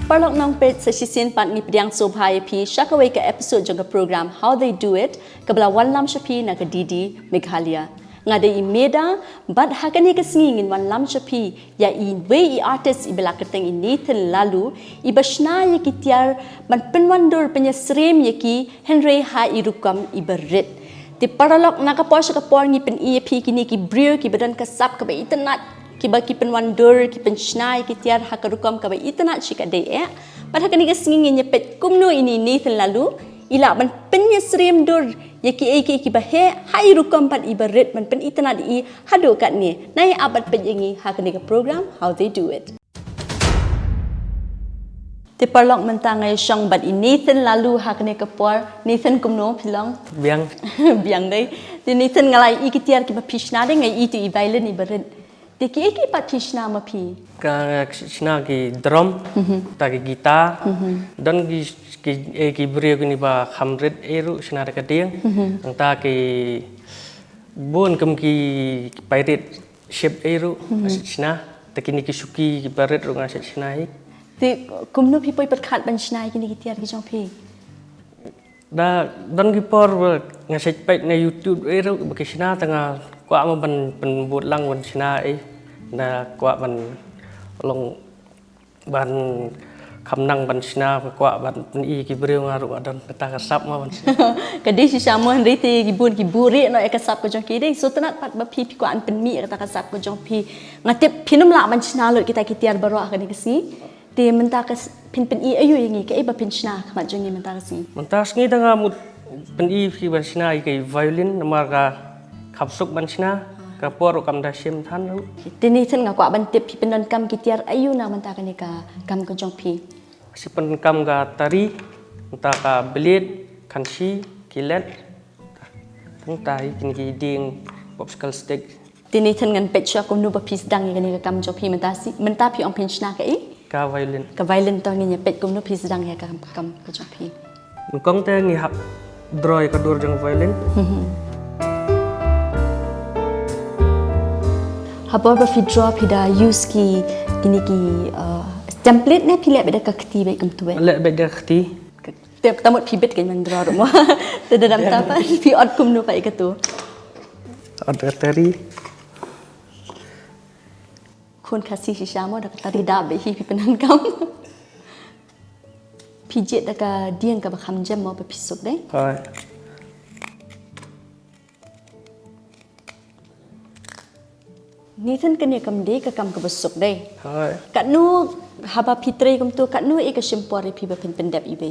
Parlok nang pet sa sisin pat ni pediang sobhaya pi syakaway ka episode jang ka program How They Do It kabla wanlam shapi na ka Didi Meghalaya. Nga day imeda bad hakani ka singin wanlam shapi ya i way i artist i belakateng i Nathan lalu i basna ya ki Tiar ban Pynwandur Pyniasyriem ya ki Henry ha i rukam i berit. Di paralok nakapor sa kapor ni pen EAP kini ki brio ki badan kasap ka ba itanat kiba ki Pynwandur ki Jingshna ki Tiar hakarukam ka ba itanat shika day padahal kani kasingin nya pet Kumno ini Nathan lalu ila ban Pyniasyriem dur ya ki ba he hai rukam pat ibaret man pen itanat I hado kat ni nai abad pet yangi hakani ka program How They Do It. Ti parlok mentangai syang bat I Nathan lalu hakani ka por Nathan Kumno pilong biang biang dai ti Nathan ngalai I ki Tiar ki ba pishna dai ngai I tu I violin ibaret. Deki pat Jingshna mapi. Ka Jingshna ki drum, ta ki gitar, dan ki brio ni ba Kham red eru Jingshna ka ding, ang ta ki bon kem ki pirate ship eru Jingshna, ta ki ni ki suki ki baret ru ngas Jingshna hi. Ti Kumno pi poi pat khat ban Jingshna ki ni ki Tiar ki jong pi. Da dan ki por ngas pet na YouTube eru ba ki Jingshna tanga qua mà mình buat lang ban Jingshna na qua ban long ban Kham nang ban Jingshna qua ban I ki brio ngaru adan ta kasap ma ban Kadi si samo Henry ti ki bun ki buri no e kasap ko jong ki dei so tanat pat ba pi ko an pen mi ta kasap ko jong pi ngatip pinum la ban Jingshna lo kita ki Tiar baro ka ni kasi ti menta ka pin I ayu yangi ka ba pin Jingshna ka jong ni menta kasi menta ngi tanga mut pen I ki ban Jingshna ki violin namar ka khapsuk ban Jingshna ka por kam da sim than lu tini than nga kwa ban tip pi penon kam ki Tiar ayu na man ta ka ni ka kam ko jong pi si pen kam ga tari ta ka belit kansi kilet tang tai kin ki ding popsicle stick tini than ngan pet sha ko nu ba pis dang ni ka kam jong pi man ta pi ong pin Jingshna ka ka violin to ni pet ko nu pis dang ya ka kam ko jong pi mun kong te ngi hap droy ka dur jong violin Haba ba fi draw pi da use ki kini ki template ne pi le be da ka khti be kum tu le be da khti te tamot pi bet kan man draw ro mo te da dam ta pa pi od kum nu pa ka tu od tari khon khasi si shamo da tari da be hi pi penan kam pi jet da ka dieng ka ba kham jam mo ba pi suk dai hai Nathan kene kam de ka kam ka besuk dai. Hai. Kat nu haba pitre kum tu kat nu e ka shimpor pi ba pen pendap ibe.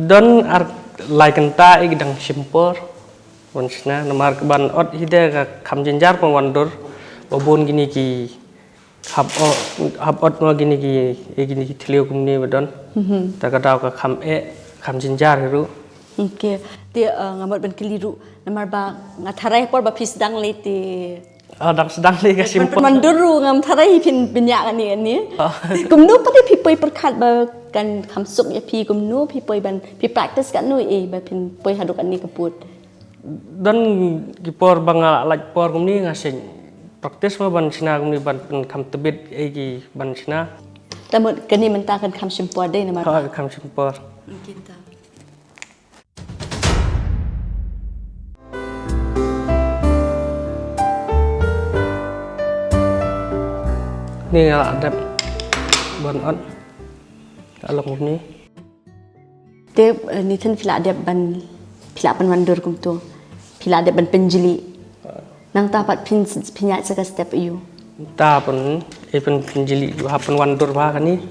Don ar lai kan ta e dang shimpor. Wan Jingshna namar ban ot hide ka Kham jinjar Pynwandur babon gini ki hab ot no gini ki e gini ki thlio kum ni badon. Ta ka daw ka Kham jinjar ru. Okay. Ti ngamot ban keliru namar ba ngatharai por ba pis dang le ti Dang sedang le ka shimpor. Manduru ngam tharai pin binyak ani. Kumnu pa pi poi perkhat ba kan khamsuk ya pi kumnu pi poi ban pi practice kan nu e ba pin poi haduk ani kaput. Dan ki por banga laj por kum ni ngaseng practice ma ban Jingshna kum ni ban Kham tebit e ki ban Jingshna. Tamut kani menta kan kham shimpor dai namar. Ha Kham shimpor. Kita. Ni ada ban on along ni Te ni than phila de ban phila Pynwandur kum tu phila de ban penjili nang tapat pinya saka step you ta pun e pen jili ha Pynwandur ba kan ni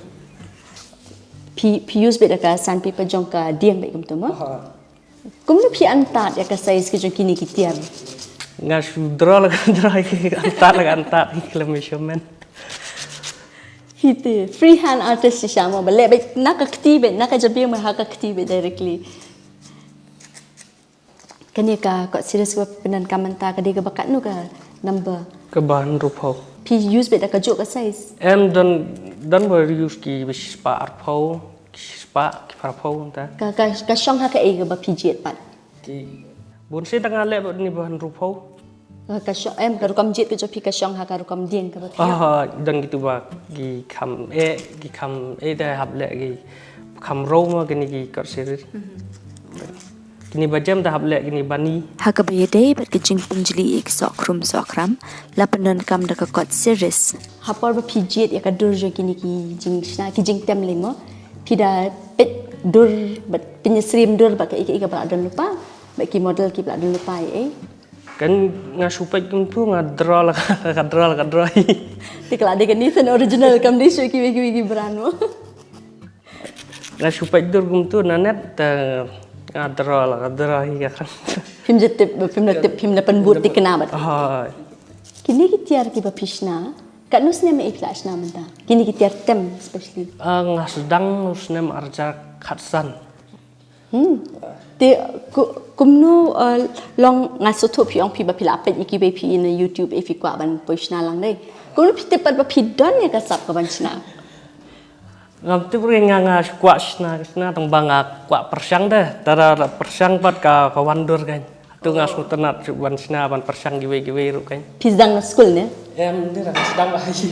pi use be ka san paper jong ka dieng be kum tu ma kum ni pi antat ya ka size ki jong kini ki Tiar ngas draw la antat ki measurement Hite freehand artist si shamo ba le be nakakti be nakajabi ma hakakti be directly kani ka ko serious ko penan kamanta ka de ka bakat nu ka number ke bahan rupau pi use be da ka jok ka size em dan ber use ki spa arpau spa ki parpau ta ka shong ha ka e ka ba pi jet pat ki bun se tanga le ni bahan rupau Kasyong karukam jet ke jopi kasyong ha karukam ding ke betul. Dan gitu ba gi kham dah hab le gi kham ro ma gini gi kor sirir. Kini bajam dah hab le gini bani. Hakabaya bat kejing punjli ik sokram lapanan kam da kot series. Hapor ba pijet ya ka durjo gini ki jingshna ki jingtem limo. Pida pet dur bat Pyniasyriem dur ba ka ika ba dan lupa. Ba ki model ki ba dan lupa Kan ngasupai kumpu ngadrol kadrol. Tikla de gani sen original kam di show ki brano. Ngasupai dur kumtu nanet ngadrol hiya kan. Film jetip film na panbut tikna bat. Kini ki tiar ki ba pishna. Kat nus nem ikhlas na menta. Kini ki tiar tem especially. Ngasudang nus nem arja khatsan. Te kumno long ngasoto pi ong pi ba pila pet iki be pi in YouTube if ikwa ban poishna lang dai. Kumno pi te pat ba pi don ya ka sap ka ban chna. Ngam tu beri nganga sna tangba kwa persang dah. Tara persang pat ka Pynwandur kan. Tu ngas mutenat ban sna ban persang giwe ru kan. Pizang school ne. Em dia sedang lagi.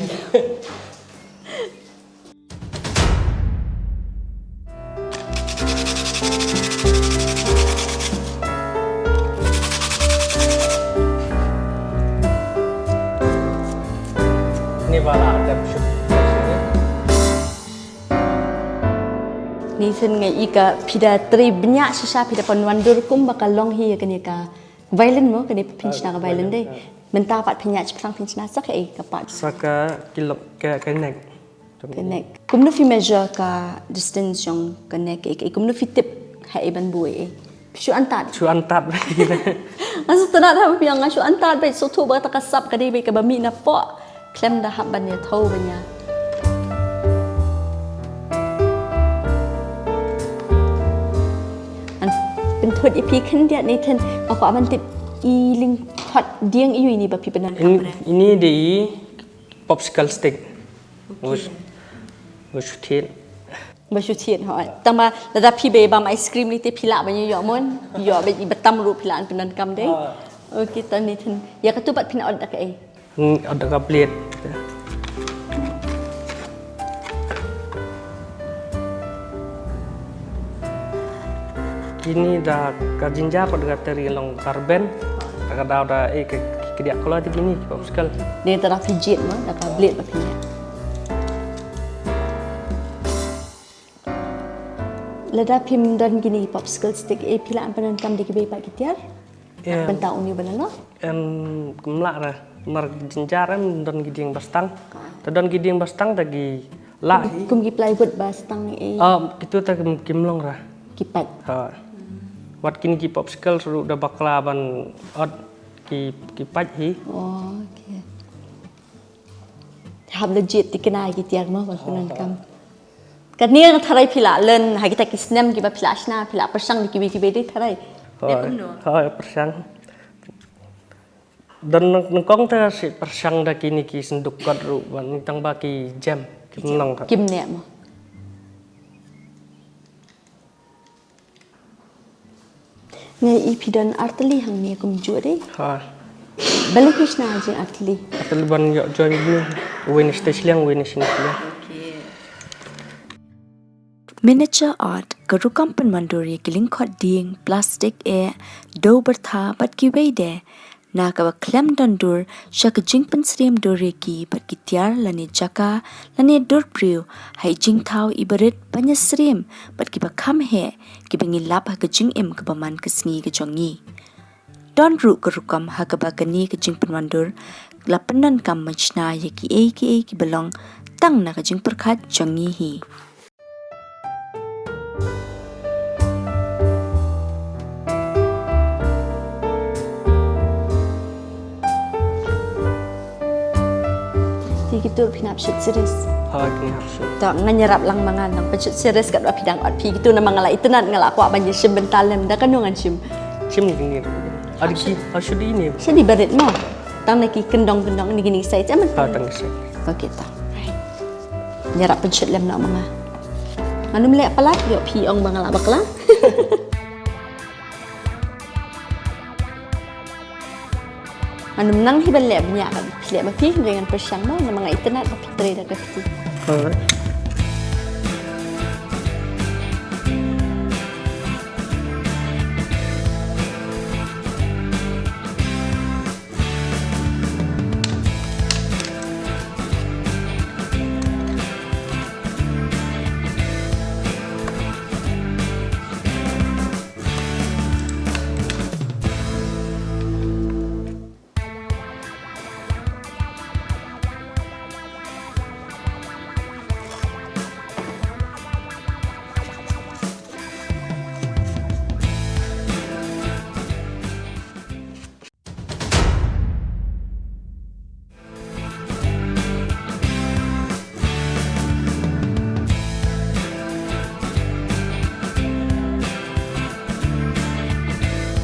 Ini bala ada Ni sen ngai ika pida tri banyak sisa pida Pynwandur kum bakal long hi ka ni ka violin mo ka ni pinchna ka violin dai. Menta pat penyak ceplang pinchna sak ka pat. Saka kilok ke nek. Connect. Kumno fi measure ka distance yang connect kumno fi tip hai ban buai. Shu antat. Asu tanat ha pi ang shu antat bai so tu ba ta kasap ka dei bai ka ba mi na po. Klem dah hab ban ya thau banya.เป็นทวดอีพีขึ้นเดียในเทนเอาขวามันติดอีลิงพอดเดียงอีอยู่นี่แบบพี่เป็นนั่น Ini di popsicle stick. Gus tit. บาชูเทียนหอยตั้งมาระดับพี่เบบามไอศครีมนี่เตพิละมันอยู่มันอยู่แบบอีบัตตัมรูพิละอันเป็นนันกำได้โอเคตอนนี้เทนอยากกระตุ้บัดพินอดดักเอ Ada kaplit. Kini dah kajinja pada teri long karben. Kadang dah ke dia kalau di gini popsicle. เนี่ยตระดับพี่เจ็ดมั้งดักกับเบลดแบบนี้ระดับพิมพ์ดันกินีป๊อปสเกิลสติ๊กเอพิละอันเป็นนันกำได้กี่ใบปากกี่เทียร์เป็นตาอุนิบันเนาะ Gemlak lah. Nar jinjar dan giding bastang. Dan giding bastang tadi lah. กุมกี่ปลายบทบาสตังเอ Itu tak kimlong lah. กี่ปัด Wat kini ki popsicle suruh dah baklaban od ki paj hi. อ๋อโอเคทำlegit ที่กันได้กี่เทียร์มั้งวันเป็นนันกำกันเนี่ยทาไรพิละเล่นหากิตากิสเนมกี่แบบพิละชนะพิละประชังกี่ใบได้ทาไรเนี่ยกุมโน Persang. Dan nengkong ta si persang dah kini ki senduk kot ru ban tangba ki jam kimlong tak. กิมเนี่ยมั้งไงอีพีดันอาร์ตลีหังเนี่ยกุมจุดเลย Balik Krishna aja atli. Atli ban yo join ni. Win stage liang win sini liang. Miniature art karukam Pynwandur kiling khot ding plastic e do bertha bat ki weide na ka klem dandur shak Pyniasyriem dore ki bat ki tiar lani jaka lani dur priu hai jing thau ibarit Pyniasyriem bat ki ba kham he ki bengi lap ha jing im ka baman kesngi ka jongi don ru karukam ha ka ba kani ka Pynwandur lapanan kam machna ye ki belong tang na ka jing perkhat jongi hi Gitu pinap shoot series. Kini harus. Tak nganyarap lang mangan nang shoot series kat pidang ot pi gitu na mga lai tenan ngala ko banyak sebentar lem dah kan ngan sim. Sim ni. Ada ki harus di ini. Saya di barit mo. Tang nak kendong-kendong ni gini saya zaman. Tang saya. Okey ta. Nyarap shoot lem nak mga. Anu melek palat yo pi ong bangala bakla. Anu menang hi balek banyak kan. Pilih bapi dengan persiang mau nama ngai internet bapi teri dah kafti.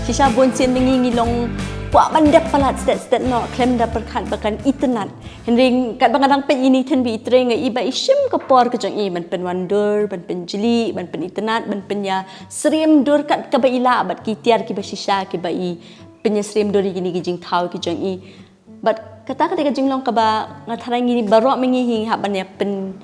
Sisa bonsin mengingi long wak mandap palat stet no klem da perkat bakan internet henring kat bangadang pen ini ten bi itre ngai iba isim kapor ke jong i ban Pynwandur ban penjeli ban pen internet ban Pyniasyriem dur kat ka ba ila bat ki tiar ki ba sisa ki ba i Pyniasyriem dur gini ki jing thau ki jong i bat kata ka jing long ka ba ngatharang ni barok mengihi ha ban ya pen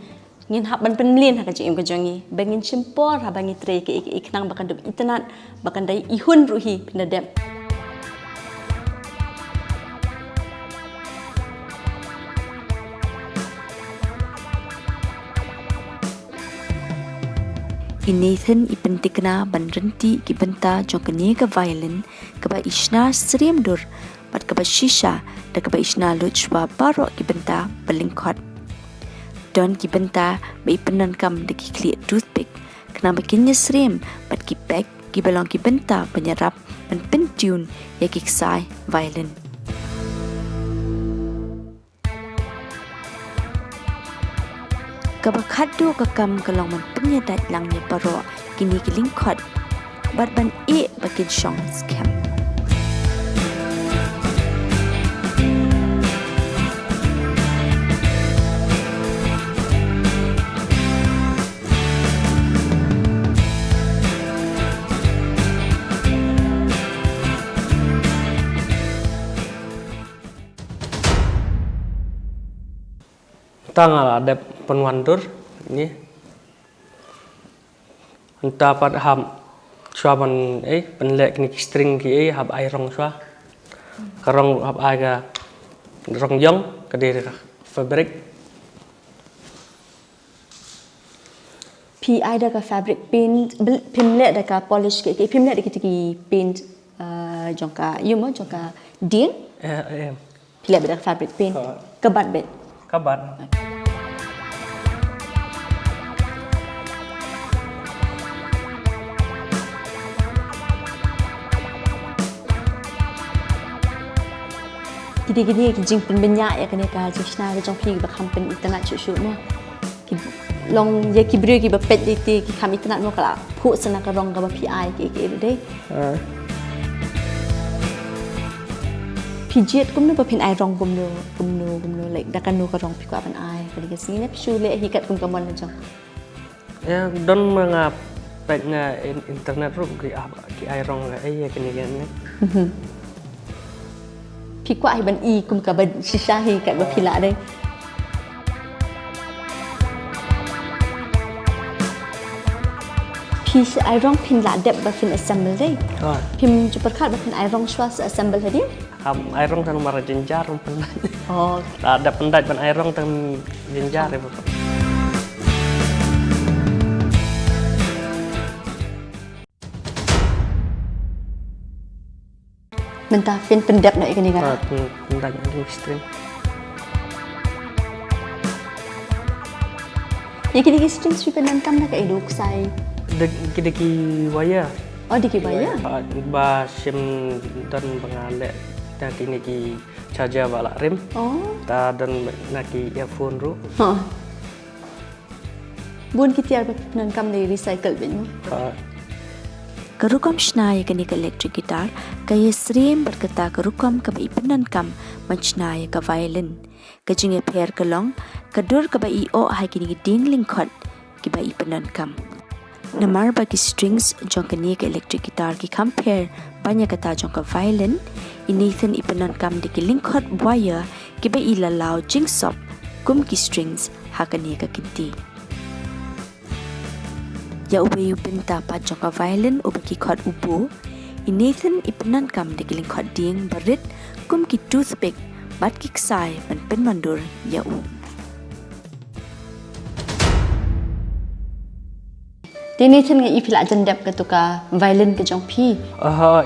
ngin hab ban penlin ha ka jing ka jong i bangin simpor ha bangi tre ke iknang bakan duk internet bakan dai ihun ruhi pinadem. Inathan ipentikna ban renti ki benta jong kene ka violin ka ba isna Syriem dur bat ka ba shisha da ka ba isna luchwa baro ki benta balingkot don ki benta ba ipenan kam de ki clear toothpick kena ba Pyniasyriem bat ki pack ki balong ki benta penyerap ban pentune ya ki sai violin. Kabakado kakam kalong man penyadat langnya baro kini kilingkot bat ban bakin syong scam. Tanggal ada Pynwandur ni entah pada ham suaban penlek ni string ki hab ai rong sua karong hab aga rong yong kadir fabric PI dah ka fabric paint pimlet dah ka polish ke pimlet dah ki paint jongka you mo jongka ding pimlet dah fabric paint kebat bet kabar gini jing pen banyak ya kene ka Jingshna ke jong pi ba Kham pen internet chu mo long ye ki brio ki ba pet ye ti ki Kham internet mo kala phu sana ka rong ka ba PI ke de pijet kumno ba pin ai rong kumno like dakanu ka rong pi ka ban ai ka ke sini pi chu le hi kat kum ka mon na jong ya don mengap peknya internet ru ki ai rong ya kini kan pi kwa ai ban i kum ka ba sisa hi kat ba pila de pi ai rong pin la dep ba fin assemble de pim ju perkat ba pin ai rong shwa assemble hadi ai rong tan mara jenjar pen oh ada pendat ban ai rong tan jenjar ya mentah fin pendap nak ikan ni kan pendat yang string ya kini string sweep dan kam nak eduk sai deki waya oh deki waya ba sim dan pengalek ta kini ki charger bala rem ta dan naki earphone ru bun ki tiar nan kam ni recycle ben Karukam shnaya kani ka electric guitar kaya Syriem berkata karukam ka ipenan kam manchnaya ka violin kajinge pair kalong kadur ka o hai kini ding lingkot ki ba ipenan kam namar ba ki strings jong kani ka electric guitar ki compare banyak kata jong ka violin Nathan ipenan kam de lingkot wire kiba ilalau jingsop kum ki strings hakani ka kinti. Ya ube pinta pa joka violin ubeki kod ubu. Nathan ipenan kam de lingkot ding barit kum ki toothpick bat kiksai ban Pynwandur ya u. Di Nathan nga ipila jandap ka to ka violin ka jong pi.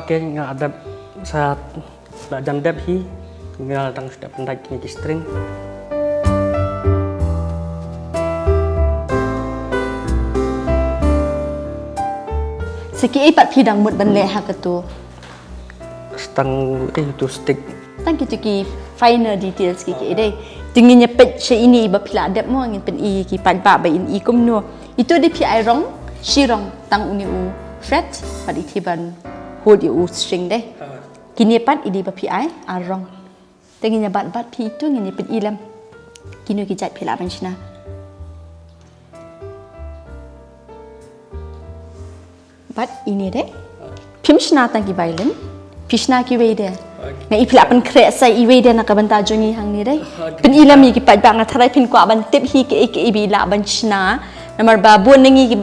Ke nga adab sa jandap hi nga tang step ndak ni string. Siki ipat pi dang mut ban le ha ka to. Stang to stick. Tang ki to ki finer details ki dai. Tingin nya pet she ini iba pila adab mo ngin pen i ki pan pa ba in i kumno. Itu di pi ai rong, shirong tang uni u fret pad iti ban hold u string dai. Kini pat idi ba pi ai arong. Tingin nya bat pi itu ngin pen i lam. Kini ki jat pila ban shina. But ini deh, Pimshna tangki violin, Pishna ki way deh. Ngai ipla pen krek sai iwe deh nak banta jongi hang ni deh. Pen ilam ki pat bang atharai pin ko aban tip hi ke ibi la ban shna. Namar babu nengi ki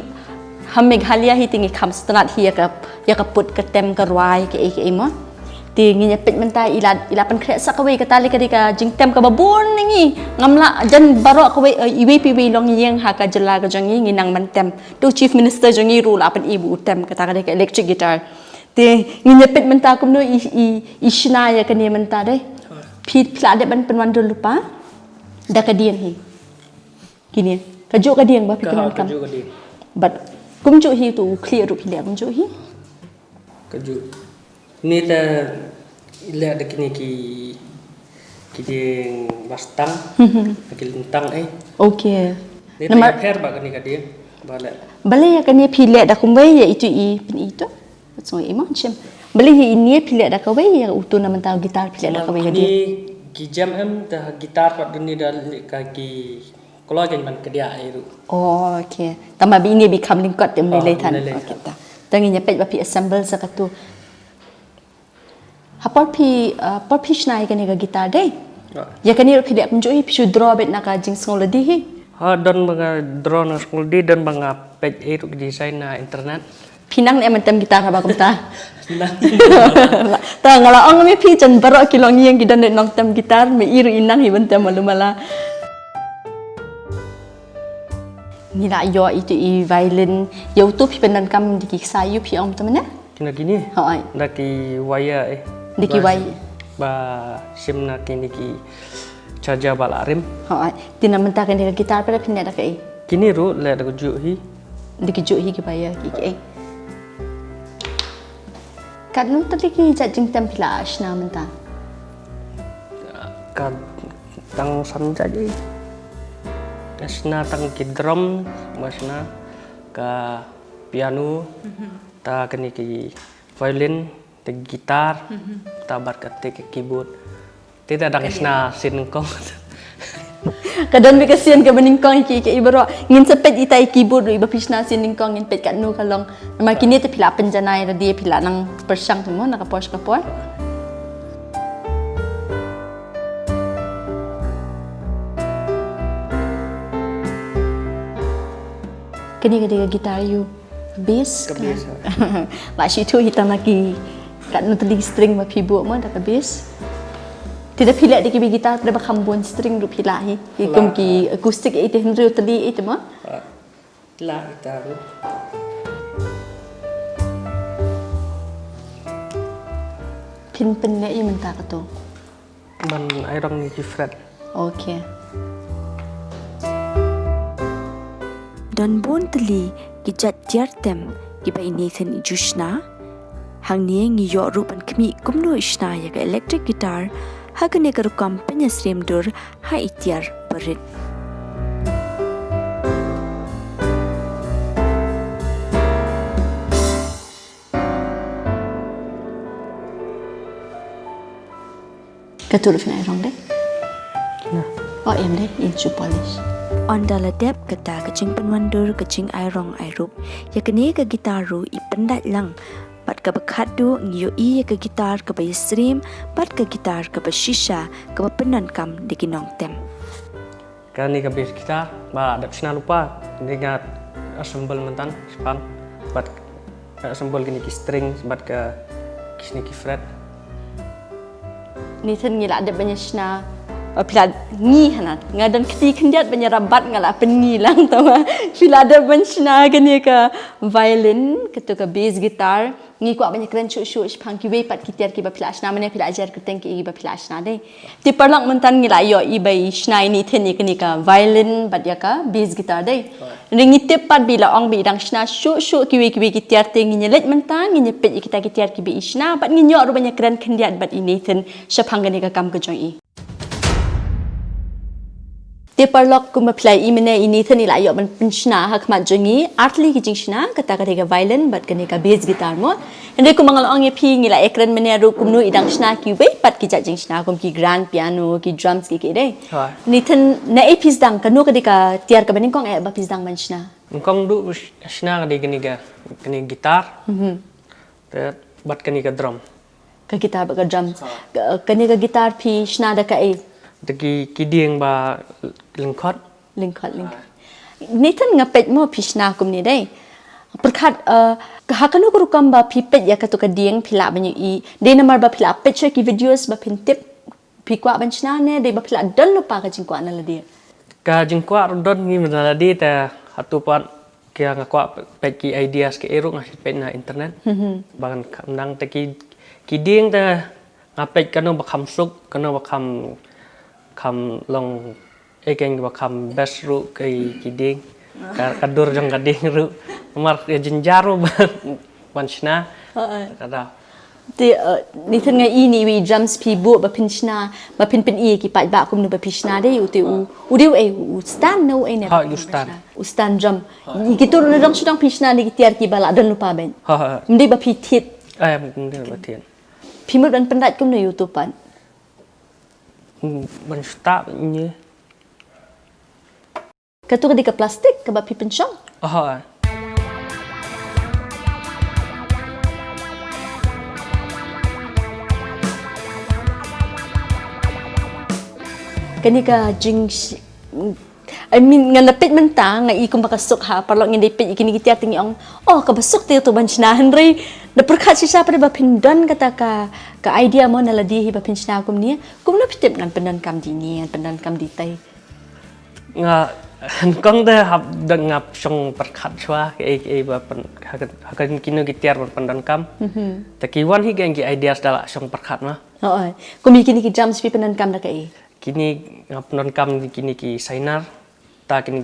ham Meghalaya hi tingi Kham strat hi ya ka put ka tem ka rwai ke mo. Tingi nya pet mentai ila pen krek sak way ka tali ka dika jing tem ka babun nengi ngamla jan barok ka way iwe pi way long yeng ha ka jela ka jongi nginang man tem. Tu chief minister jongi rule apan ibu tem kata ka dika electric guitar. Te nginya pet menta kumno i shna ya ka ni menta deh. Pi pla de ban Pynwandur lupa. Da ka dien hi. Kini kajuk ka dien ba pi penan kam. But kumju hi tu clear ru pi le kumju hi. Kajuk. Ni ta ila de kini ki ding bastang. Ki lintang ai. Okay. Ni ta pair ba kani ka ding. Bale ya kani pi le da kumbai ya itu i pen itu. So imo chem. Bale hi ini pi le da ka wei ya utu na menta gitar pi le da ka wei ni ki jam em ta gitar pat duni dal ka ki kalau kan man kedia airu. Oh okay. Tama bi ini become lingkot dem le tan. Okay ta. Tangi nya pet ba pi assemble sa katu. Hapor pi shnai kani ka gitar deh. Ya kani pi le kunjo hi pi draw bet na ka jing ngol di hi. Don banga draw na school di don banga page airu design na internet. Pinang ni amantem gitar ba kumta. Ta ngala ong mi pi jan baro kilong yang gidan nong tem gitar me iru inang hi bentem malumala. Nila yo itu i violin yo tu pi penan kam di sayu pi om temana. Kina gini. Ha ai. Daki waya Diki wai. Ba simna kini ki charger balarim. Ha ai. Tina menta kan di gitar pada pindah dak ai. Kini ru le dak ju hi. Diki ju hi ki baya ki ai. Kat nu tadi ki jat jing tem pila asna menta. Kan tang san jadi. Asna tang ki drum masna ka piano ta kani ki violin te gitar ta bar ka te keyboard. Tidak ada asna sin kong. Kadang bi kasian ka beningkong ki ibaro ngin sepet itai keyboard iba pisna siningkong ngin pet kat nu kalong nama kini te pila penjanai ra dia pila nang persang tu mo nakapos kapor. Kini ka gitar you bass ka. Ba shi tu hitam lagi kat nu tadi string ma pibu mo da ka bass. Tidak pilih di kibi gitar pada bakambon string ru pilahi. Ikum ki akustik itu henry tadi itu mah. La gitar. Pin ne i menta ka to. Man airong ni fret. Okay. Dan bon teli kijat Tiar tem kiba Nathan Jingshna hang ni ngi yo rupan kmi kumno ishna ya ka electric guitar hakane ka Kham Pyniasyriem dur ha Tiar barit. Katul fina irong deh. Oh em deh in shoe polish. Ondala dep kata kacing Pynwandur kacing airong airup ya kene ka gitaru ipendat lang pat ka bakhadu ngiyo iya ka gitar ka Pyniasyriem bat ka gitar ka shisha ka penan kam dikinong tem. Kani ka bass gitar ba ada sina lupa dengan assemble mentan span bat assemble gini ki string bat ka kisni ki fret. Nathan ngila ada banyak sina pila ngi hanat ngadan keti kendiat banyak rabat ngala pengi lang tahu pila ada banyak sina gani ka violin ketu ka bass gitar ngi ko banyak keren cu pang ki we pat kitiar ki ba pila sina mane pila ajar keteng ki ba pila sina dei ti perlak mentan ngila yo i bai sina ini then ni kani ka violin bat ya ka bass gitar dei ringi tip pat bila ong bi dang sina cu ki we kitiar te ngi nyelet mentan ngi nyepet kita kitiar ki bi sina bat ngi nyo ro banyak keren kendiat bat ini then syapang gani ka kam ka jong i Ti perlok ku apply imene ini thani la yo ban pinchna hak ma jongi artli ki jingshna kata ka violin bat kani ka bass guitar mo ende ku mangal ong pi ngila ekran mene ru kumnu idang shna ki we pat ki jingshna kum ki grand piano ki drums ki de ni than na epis dang kanu ka tiar ka baning kong ba pis dang manchna Kong du shna ka kani gitar te bat kani ka drum ka gitar ba ka drums kani ka gitar pi shna da ka Taki kidiang ba lingkot lingkot Nathan ngapet mo pishna kum ni dai perkat hakanu ko rukam ba pipet ya katu kadiang pila banyu i de namar ba pila pet ki videos ba pintip pikwa banchna ne de ba pila don lupa ka jingkwa na ladi ka jingkwa don ni mana ladi ta hatupan kaya ngakwa pet ki ideas ke eru ngasih pet na internet bahkan kamdang taki kidiang ta ngapet kanu ba khamsuk kanu ba kham long ekeng ba kham best ru kai kiding kadur jong kading ru mar jinjaro banchna kada ti ni thang ngai ni wi drums pi bo ba pinchna ba pin i ki pa ba kum nu ba pishna de u ti u diu u stand no ne ha you stand drum ki tur na dong sudang pishna ni ki tiar ki bala dan lupa ben ha mdi ba pi tit mdi ba tian pi mu dan pendat kum nu youtube pan ban stop ni katu ka plastik ka ba pi penchong kani ka I mean nga napit man ta nga i kung makasuk ha parlo nga dipit ikini kiti ating ong ka basuk ti to banchnahan re na perkat siya pa ba pindon kata ka idea mo na ladi ba pinchna kum ni kum na pitip ngan pendan kam di ni pendan kam di tai nga kong da hab da ngap song perkat chwa ke ba hakan kino gitiar pendan kam taki wan hi gang ideas dala song perkat ma kum ikini ki drums pi pendan kam na kai kini ngap non kam kini ki sainar ta kini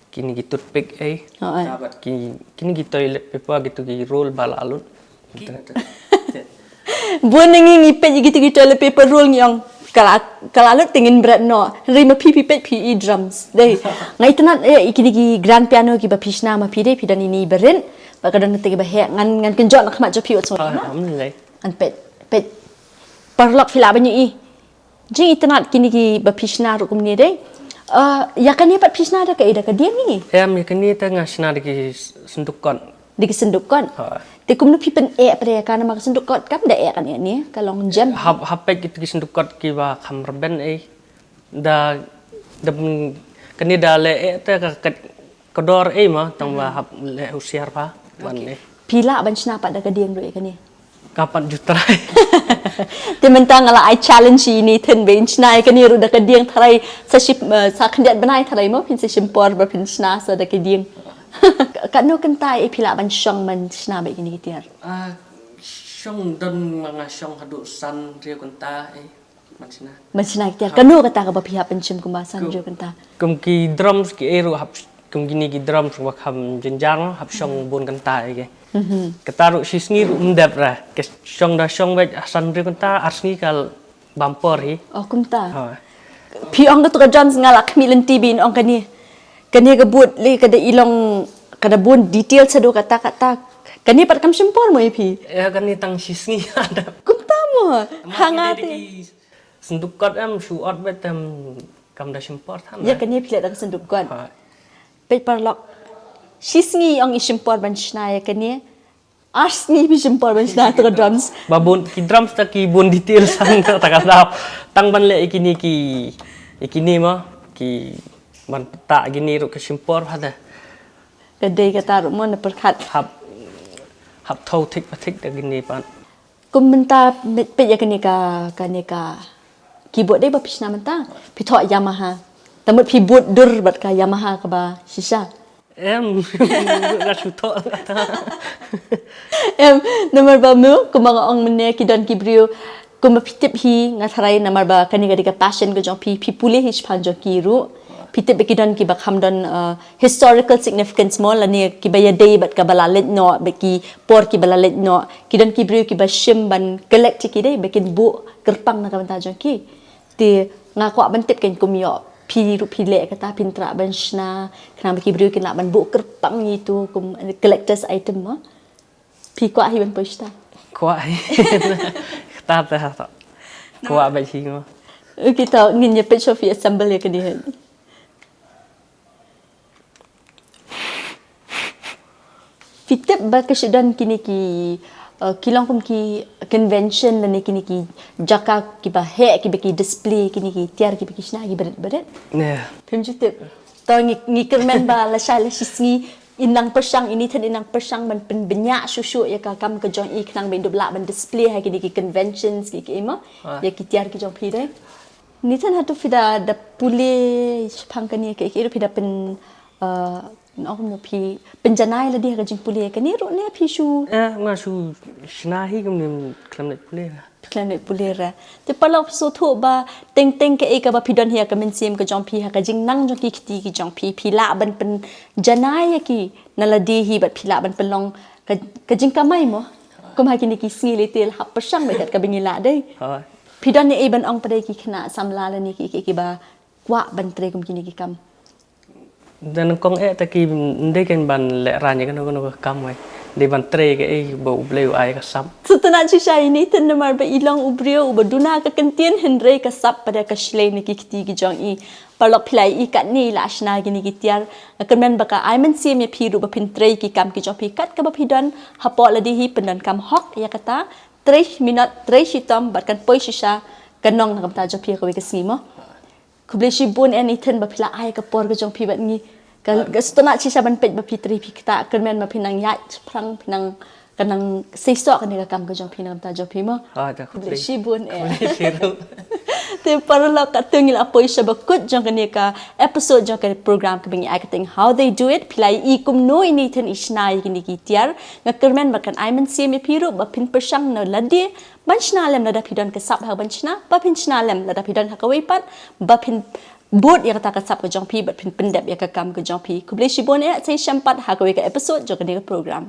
ki toothpick tabat kini ki toilet paper gitu ki roll bala alut buan ngi pet gitu ki toilet paper roll nyong kalalut tingin berat no rima pi drums dei ngai tenat ikini ki grand piano ki ba pishna ma pi de pi dan ini berin ba kadang te ba he ngan kenjot nak mat jo pi otso an pet parlok fila banyu i Jing itanat kini ki bapishna rukum ni deh. Ya kan ni pat pishna ada ke ida ke dia ni. Ya kini tengah sina di sendukon. Di sendukon. Ti kum nu pipen pada kan mak sendukon kan da kan ni kalau jam. Hapek gitu ki sendukon ki ba kham reben da kini da le te ka kodor mah tangba hap le usiar pa wan Pila banchna pat da ke dia ru kan ni. Kapan jutrai Timentang ala I challenge ini ten bench na kan ni ru da ka diang tharai sa ship sa khandiat banai tharai mo pin sa shimpor ba pin sna sa da ka diang kan no kan tai pila ban shong man sna ba ini tiar shong don mga shong hadu san rio kanta man sna tiar kan no kata ka ba piha penchim kumbasan rio kanta kum ki drums ki eru hap kum gini ki drums wa kham jenjang hap shong bon kanta ke ketaru sisngi umdap ra ke shong da shong ba san rio kanta arsni kal bumper hi kumta pi ong ka drums ngalak milen tibin ong kani ka but le ka da ilong ka da bon detail sa do kata kani pat kam shimpor mo pi kani tang sisngi ada kumta mo hangati sendukot shuot betam kam da shimpor tham ya kani pila da sendukot pe parlok sisngi ang isimpor ban shnaya kani Ars ni jempol ban sna to drums. Babun ki drums ta ki bun detail sang ta kadap. Tang ban le ikini ma ki ban ta gini ru ke simpor hada. Kedai kata rumah na perkat. Hab thau thik pathik da gini pan. Kum menta pe ya kanika keyboard dai ba pisna menta. Pi tho Yamaha. Tamut pi boot dur bat ka Yamaha ka ba shisha. Em ga chuto Nomor ba mu kumanga ong mene kidon kibrio kuma pitip hi ngatharai nomor ba kanika dika passion ko jong pi pule hi span jong kiru pitip kidon ki ba kham don historical significance mo lani ki ba ya day bat ka balalet no ba ki por ki balalet no kidon kibrio ki ba shim ban galactic ki dai bakin bu kerpang na ka banta jong ki ti ngako bantip ken kumyo pi le kata pintra ban shna kana ki brio kin la ban bu kerpang itu kum collectors item mo pi kwa hi ban posta kuai ta kuai ba chi mo kita ngin ye picture fi assemble ya kini fitip ba kesudan kini ki kilang kum ki convention la ni kini ki jaka ki ba he ki be ki display kini ki tiar ki be ki shna ki berat ne pemjutip to ngi kermen ba la sha la shisngi inang persang ini tan inang persang ban penbenyak susu ya ka kam ke jong i knang ben dobla ban display ha kini ki conventions ki ema ya ki tiar ki jong pi dai ni tan hatu fida da pule phang kani ke ki fida pen no no pi penjanai la dia ka jing pule kani ro ne pi su nga su shna hi kum nim klam net pule planet pulera te palok so tho ba teng ke eka ba pidon hia ka men sim ka jong pi ha ka jing nang jong ki khti ki jong pi la ban pen janai ki nala di hi bat phila ban pelong ka jing ka mai mo kom ha ki ni ki sni le tel ha pasang ba ka bingila dai ha pidon ni e ban ong padai ki khna samla la ni ki ba kwa ban tre kom ki ni ki kam dan kong ta ki ndai ken ban le ran ya no kam wai de ban tre ke bo bleu ai ka sam Sutana chisha ini tan namar ba ilang ubrio ba duna ka kentien henre ka sap pada ka shle ni ki khti ki jong i palok phlai i kat ni la ashna gi ni ki tiar kamen ba ka aiman sim ye phiru ba phin tre ki kam ki jong pi kat ka ba phidon hapo la di hi pendan kam hok ya kata 3 minut 3 shitam ba kan poi shisha kanong na kam ta jo pi ka we ka simo kuble shi bun en ithen ba phila ai ka por ka jong pi ba ni ka sutana chisha ban pej ba pi tri pi kta kamen ma phinang ya phrang phinang kanang seiso kan ka kam ka jong pi nam ta jo pi mo ha ta kuble shi bun en siru te parla ka tungil apoy sa bakut jong kani ka episode jong ka program ka bingi akating how they do it pilai I kumno ini ten isnai kini ki tiar nga kermen bakan aiman sim e piru ba pin persang no ladi banchna lem lada pidon ka sap ha banchna ba pin chna lem lada pidon ha ka weipat ba pin boot ya kata ka sap ka jong pi ba pin pendep ya ka kam ka jong pi kuble shi bon e sai champat ha ka we ka episode jong kani ka program